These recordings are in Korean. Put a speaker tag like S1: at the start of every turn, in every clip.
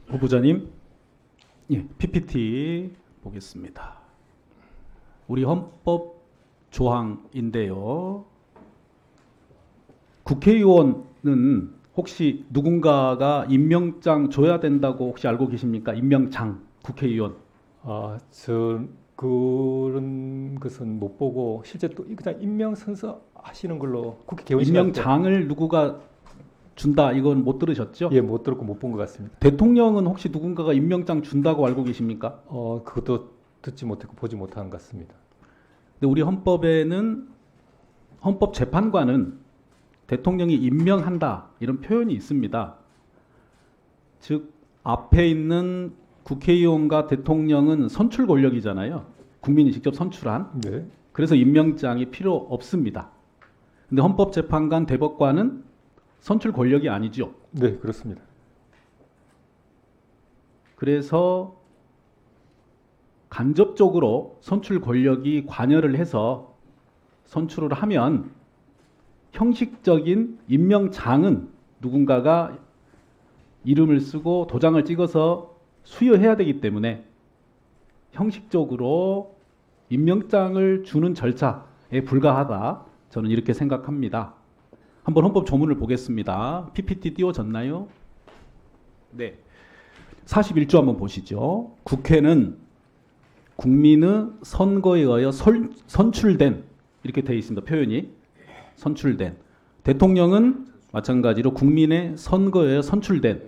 S1: 후보자님, 예, PPT 보겠습니다. 우리 헌법 조항인데요. 국회의원은 혹시 누군가가 임명장 줘야 된다고 혹시 알고 계십니까? 임명장, 국회의원.
S2: 저 그런 것은 못 보고 실제 또 그냥 임명 선서 하시는 걸로 국회 개원식 할 때
S1: 임명장을 누구가 준다, 이건 못 들으셨죠?
S2: 예, 못 들었고 못 본 것 같습니다.
S1: 대통령은 혹시 누군가가 임명장 준다고 알고 계십니까?
S2: 그것도 듣지 못했고 보지 못한 것 같습니다.
S1: 근데 우리 헌법에는 헌법재판관은 대통령이 임명한다 이런 표현이 있습니다. 즉 앞에 있는 국회의원과 대통령은 선출 권력이잖아요. 국민이 직접 선출한.
S2: 네,
S1: 그래서 임명장이 필요 없습니다. 근데 헌법재판관, 대법관은 선출 권력이 아니죠.
S2: 네, 그렇습니다.
S1: 그래서 간접적으로 선출 권력이 관여를 해서 선출을 하면 형식적인 임명장은 누군가가 이름을 쓰고 도장을 찍어서 수여해야 되기 때문에 형식적으로 임명장을 주는 절차에 불과하다. 저는 이렇게 생각합니다. 한번 헌법 조문을 보겠습니다. PPT 띄워졌나요? 네. 41조 한번 보시죠. 국회는 국민의 선거에 의하여 선출된, 이렇게 되어 있습니다. 표현이 선출된. 대통령은 마찬가지로 국민의 선거에 의하여 선출된,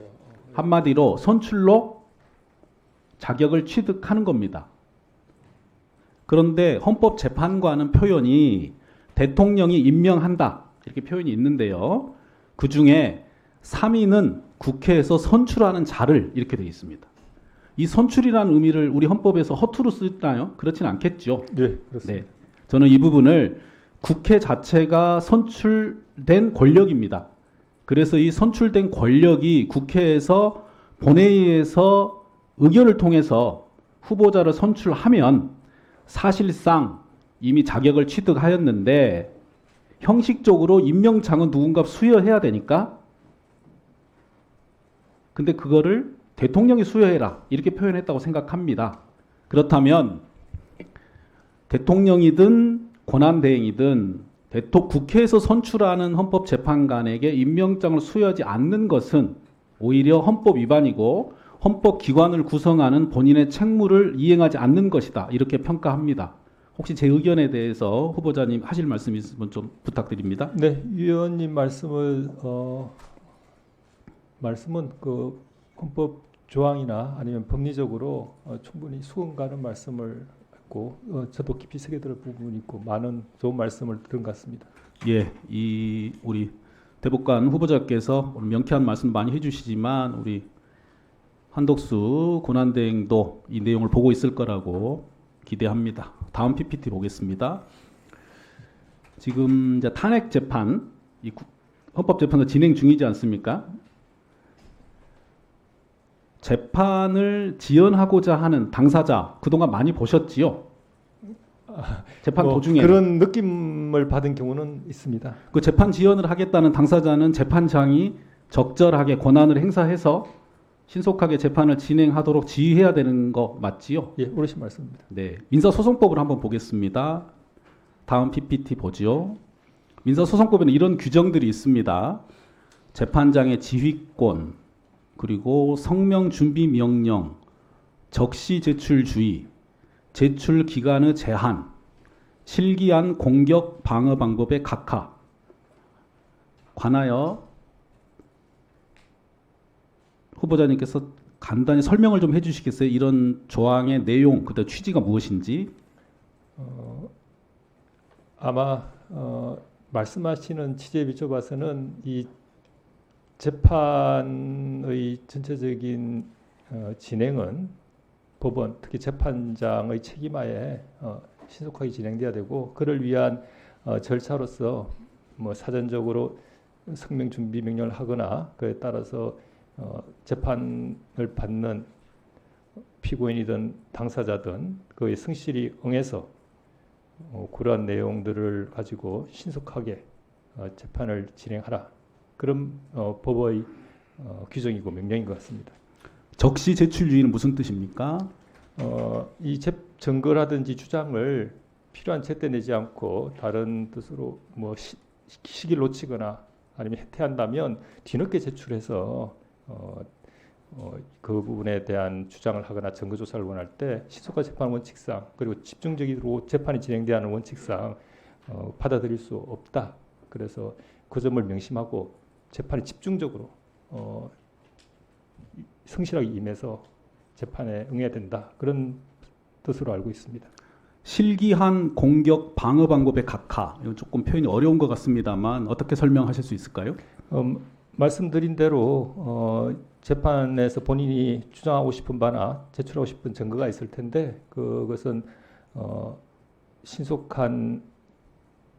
S1: 한마디로 선출로 자격을 취득하는 겁니다. 그런데 헌법재판관은 표현이 대통령이 임명한다 이렇게 표현이 있는데요. 그 중에 3인은 국회에서 선출하는 자를 이렇게 되어 있습니다. 이 선출이라는 의미를 우리 헌법에서 허투루 쓰나요? 그렇지는 않겠죠.
S2: 네, 그렇습니다.
S1: 네. 저는 이 부분을 국회 자체가 선출된 권력입니다. 그래서 이 선출된 권력이 국회에서 본회의에서 의결을 통해서 후보자를 선출하면 사실상 이미 자격을 취득하였는데 형식적으로 임명장은 누군가 수여해야 되니까 근데 그거를 대통령이 수여해라 이렇게 표현했다고 생각합니다. 그렇다면 대통령이든 권한대행이든 국회에서 선출하는 헌법재판관에게 임명장을 수여하지 않는 것은 오히려 헌법 위반이고 헌법기관을 구성하는 본인의 책무를 이행하지 않는 것이다. 이렇게 평가합니다. 혹시 제 의견에 대해서 후보자님 하실 말씀 있으면 좀 부탁드립니다.
S2: 네, 위원님 말씀은 그 헌법 조항이나 아니면 법리적으로 충분히 수긍 가는 말씀을 했고 저도 깊이 새겨들 부분이 있고 많은 좋은 말씀을 들은 것 같습니다.
S1: 예, 이 우리 대법관 후보자께서 오늘 명쾌한 말씀 많이 해주시지만 우리 한덕수 권한대행도 이 내용을 보고 있을 거라고 기대합니다. 다음 PPT 보겠습니다. 지금 이제 탄핵 재판, 헌법재판도 진행 중이지 않습니까? 재판을 지연하고자 하는 당사자 그동안 많이 보셨지요? 재판 도중에
S2: 그런 느낌을 받은 경우는 있습니다.
S1: 그 재판 지연을 하겠다는 당사자는 재판장이 적절하게 권한을 행사해서 신속하게 재판을 진행하도록 지휘해야 되는 거 맞지요?
S2: 예, 옳으신 말씀입니다.
S1: 네, 민사소송법을 한번 보겠습니다. 다음 PPT 보지요. 민사소송법에는 이런 규정들이 있습니다. 재판장의 지휘권, 그리고 성명 준비 명령, 적시 제출 주의, 제출 기간의 제한, 실기한 공격 방어 방법의 각하 관하여 후보자님께서 간단히 설명을 좀 해주시겠어요? 이런 조항의 내용, 그다음 취지가 무엇인지.
S2: 아마 말씀하시는 취지에 비춰봐서는 이 재판의 전체적인 진행은 법원, 특히 재판장의 책임하에 신속하게 진행돼야 되고 그를 위한 절차로서 뭐 사전적으로 성명 준비 명령을 하거나 그에 따라서 재판을 받는 피고인이든 당사자든 그의 성실히 응해서 그러한 내용들을 가지고 신속하게 재판을 진행하라. 그런 법의 규정이고 명령인 것 같습니다.
S1: 적시 제출주의는 무슨 뜻입니까?
S2: 이 증거라든지 주장을 필요한 제때 내지 않고 다른 뜻으로 뭐 시기를 놓치거나 아니면 해태한다면 뒤늦게 제출해서 그 부분에 대한 주장을 하거나 증거 조사를 원할 때 신속한 재판 원칙상 그리고 집중적으로 재판이 진행돼야 하는 원칙상 받아들일 수 없다. 그래서 그 점을 명심하고 재판에 집중적으로 성실하게 임해서 재판에 응해야 된다. 그런 뜻으로 알고 있습니다.
S1: 실기한 공격 방어 방법의 각하. 이건 조금 표현이 어려운 것 같습니다만 어떻게 설명하실 수 있을까요?
S2: 말씀드린 대로 재판에서 본인이 주장하고 싶은 바나 제출하고 싶은 증거가 있을 텐데 그것은 신속한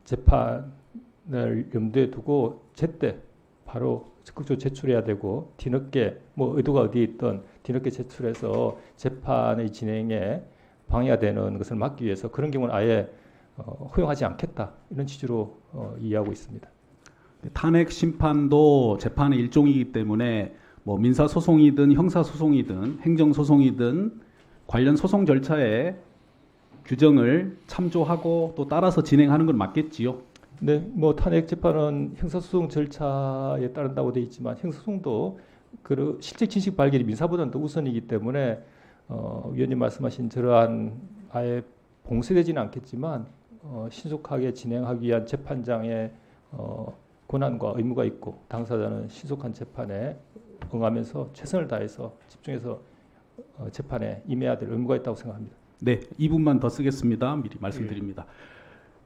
S2: 재판을 염두에 두고 제때 바로 적극적으로 제출해야 되고 뒤늦게 뭐 의도가 어디에 있든 뒤늦게 제출해서 재판의 진행에 방해가 되는 것을 막기 위해서 그런 경우는 아예 허용하지 않겠다 이런 취지로 이해하고 있습니다.
S1: 탄핵 심판도 재판의 일종이기 때문에 뭐 민사 소송이든 형사 소송이든 행정 소송이든 관련 소송 절차에 규정을 참조하고 또 따라서 진행하는 건 맞겠지요.
S2: 네, 뭐 탄핵 재판은 형사소송 절차에 따른다고 되어 있지만 형사소송도 그 실제 진실 발견이 민사보다는 더 우선이기 때문에 위원님 말씀하신 저러한 아예 봉쇄되지는 않겠지만 신속하게 진행하기 위한 재판장의 권한과 의무가 있고 당사자는 신속한 재판에 응하면서 최선을 다해서 집중해서 재판에 임해야 될 의무가 있다고 생각합니다.
S1: 네, 2분만 더 쓰겠습니다. 미리 말씀드립니다.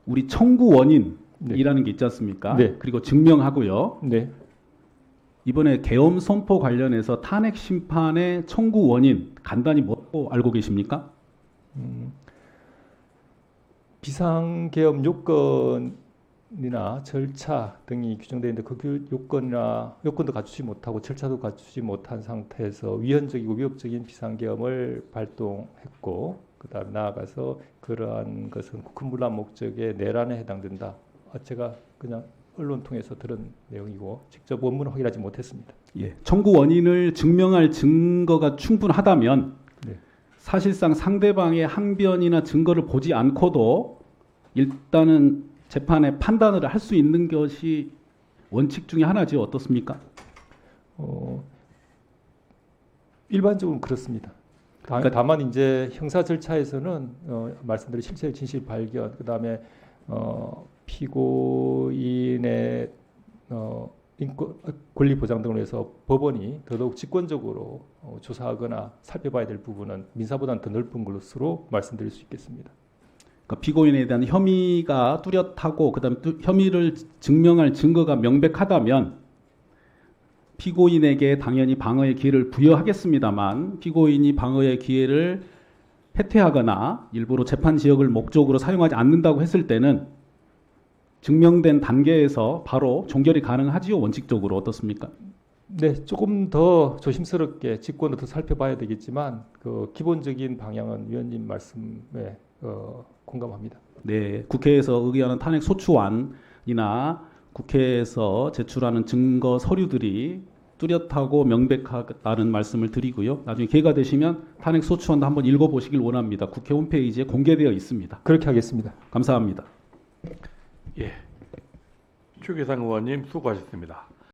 S1: 우리 청구 원인이라는 게 있지 않습니까?
S2: 네.
S1: 그리고 증명하고요.
S2: 네.
S1: 이번에 계엄 선포 관련해서 탄핵 심판의 청구 원인 간단히 뭐라고 알고 계십니까?
S2: 비상계엄 요건이나 절차 등이 규정되어 있는데 그 요건도 갖추지 못하고 절차도 갖추지 못한 상태에서 위헌적이고 위협적인 비상계엄을 발동했고 그다음 나아가서 그러한 것은 국군문란 목적의 내란에 해당된다. 제가 그냥 언론 통해서 들은 내용이고 직접 원문을 확인하지 못했습니다.
S1: 예, 청구 원인을 증명할 증거가 충분하다면
S2: 네.
S1: 사실상 상대방의 항변이나 증거를 보지 않고도 일단은 재판에 판단을 할 수 있는 것이 원칙 중에 하나죠. 어떻습니까?
S2: 일반적으로 그렇습니다.
S1: 그러니까
S2: 다만 이제 형사 절차에서는 말씀드린 실체 진실 발견 그다음에 피고인의 인권 권리 보장 등을 위해서 법원이 더더욱 직권적으로 조사하거나 살펴봐야 될 부분은 민사보다는 더 넓은 것으로 말씀드릴 수 있겠습니다.
S1: 그러니까 피고인에 대한 혐의가 뚜렷하고 그다음에 혐의를 증명할 증거가 명백하다면 피고인에게 당연히 방어의 기회를 부여하겠습니다만 피고인이 방어의 기회를 해태하거나 일부러 재판 지역을 목적으로 사용하지 않는다고 했을 때는 증명된 단계에서 바로 종결이 가능하지요. 원칙적으로 어떻습니까?
S2: 네, 조금 더 조심스럽게 직권을 더 살펴봐야 되겠지만 그 기본적인 방향은 위원님 말씀에 공감합니다.
S1: 네, 국회에서 의결하는 탄핵 소추안이나 국회에서 제출하는 증거 서류들이 뚜렷하고 명백하다는 말씀을 드리고요. 나중에 기회가 되시면 탄핵 소추안도 한번 읽어보시길 원합니다. 국회 홈페이지에 공개되어 있습니다.
S2: 그렇게 하겠습니다.
S1: 감사합니다.
S3: 예, 추기상 의원님 수고하셨습니다.